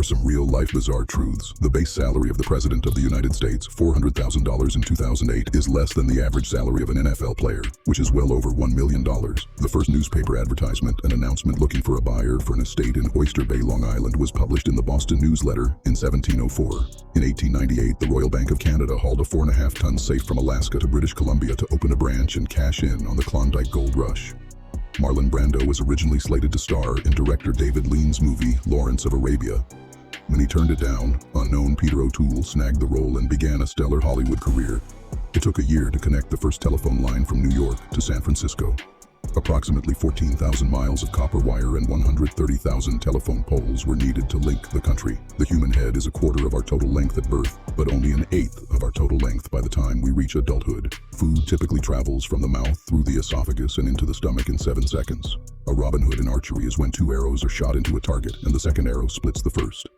some real-life bizarre truths. The base salary of the President of the United States, $400,000 in 2008, is less than the average salary of an NFL player, which is well over $1 million. The first newspaper advertisement, an announcement looking for a buyer for an estate in Oyster Bay, Long Island, was published in the Boston News Letter in 1704. In 1898, the Royal Bank of Canada hauled a 4.5-ton safe from Alaska to British Columbia to open a branch and cash in on the Klondike Gold Rush. Marlon Brando was originally slated to star in director David Lean's movie Lawrence of Arabia. When he turned it down, unknown Peter O'Toole snagged the role and began a stellar Hollywood career. It took a year to connect the first telephone line from New York to San Francisco. Approximately 14,000 miles of copper wire and 130,000 telephone poles were needed to link the country. The human head is a quarter of our total length at birth, but only an eighth of our total length by the time we reach adulthood. Food typically travels from the mouth through the esophagus and into the stomach in 7 seconds. A Robin Hood in archery is when 2 arrows are shot into a target and the second arrow splits the first.